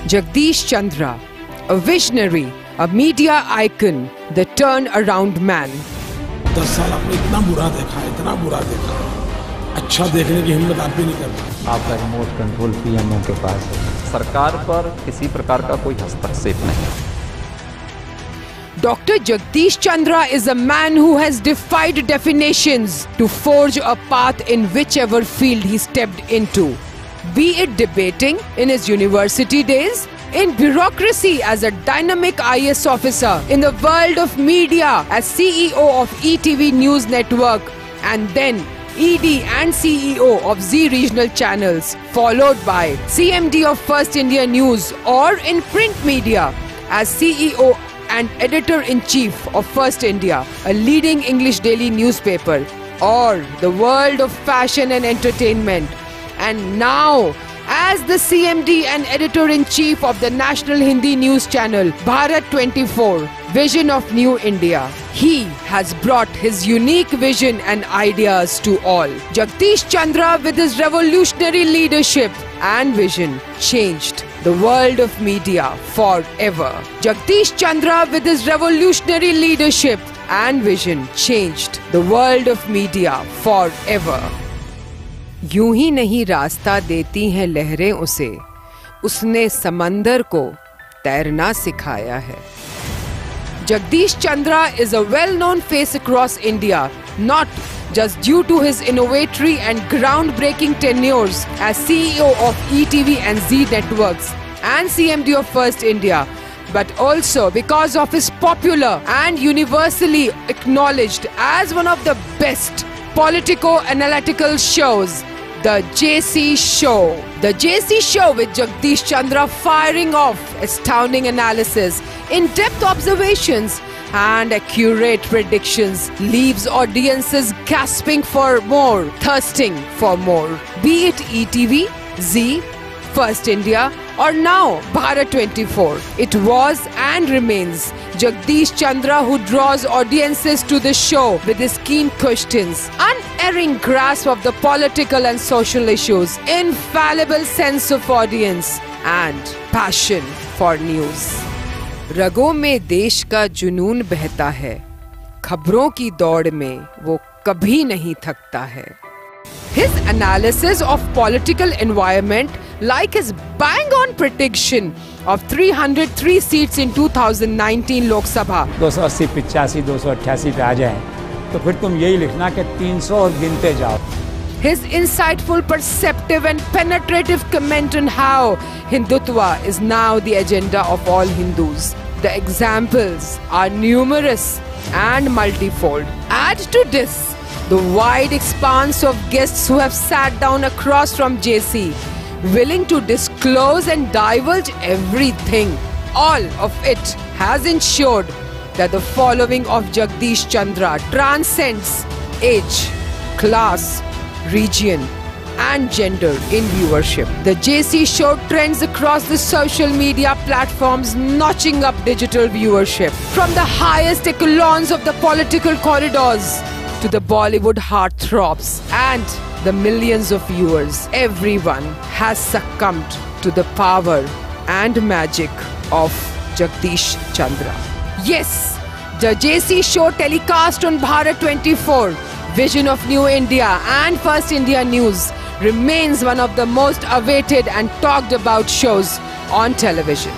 Jagdish Chandra, a visionary, a media icon, the turn-around man. 10 साल आपने इतना बुरा देखा, अच्छा देखने की हिम्मत आप भी नहीं करते। आपका रिमोट कंट्रोल पीएमओ के पास है। सरकार पर किसी प्रकार का कोई हस्तक्षेप नहीं। Dr. Jagdish Chandra is a man who has defied definitions to forge a path in whichever field he stepped into. Be it debating in his university days, in bureaucracy as a dynamic IS officer, in the world of media as CEO of ETV News Network, and then ED and CEO of Z Regional Channels, followed by CMD of First India News, or in print media as CEO and Editor-in-Chief of First India, a leading English daily newspaper, or the world of fashion and entertainment, and now as the CMD and Editor-in-Chief of the National Hindi News Channel, Bharat 24, Vision of New India. He has brought his unique vision and ideas to all. Jagdish Chandra, with his revolutionary leadership and vision, changed the world of media forever. Jagdish Chandra, with his revolutionary leadership and vision, changed the world of media forever. यूं ही नहीं रास्ता देती हैं लहरें उसे, उसने समंदर को तैरना सिखाया है. Jagdish Chandra is a well-known face across India, not just due to his innovatory and groundbreaking tenures as CEO of ETV and Z Networks and CMD of First India, but also because of his popular and universally acknowledged as one of the best politico-analytical shows, The JC Show. The JC Show, with Jagdish Chandra firing off astounding analysis, in-depth observations and accurate predictions, leaves audiences gasping for more, thirsting for more. Be it ETV, Z, First India, or now Bharat 24. It was and remains Jagdish Chandra who draws audiences to the show with his keen questions, unerring grasp of the political and social issues, infallible sense of audience, and passion for news. रगों में देश का जुनून बहता है, खबरों की दौड़ में वो कभी नहीं थकता है. His analysis of political environment, like his bang-on prediction of 303 seats in 2019 Lok Sabha. 280, 85, 288 पे आ जाए तो फिर तुम यही लिखना कि 300 और गिनते जाओ. His insightful, perceptive and penetrative comment on how Hindutva is now the agenda of all Hindus. The examples are numerous and multifold. Add to this the wide expanse of guests who have sat down across from JC, willing to disclose and divulge everything. All of it has ensured that the following of Jagdish Chandra transcends age, class, region and gender in viewership. The JC Show trends across the social media platforms, notching up digital viewership. From the highest echelons of the political corridors to the Bollywood heartthrobs and the millions of viewers, everyone has succumbed to the power and magic of Jagdish Chandra. Yes, the JC Show telecast on Bharat 24, Vision of New India and First India News remains one of the most awaited and talked about shows on television.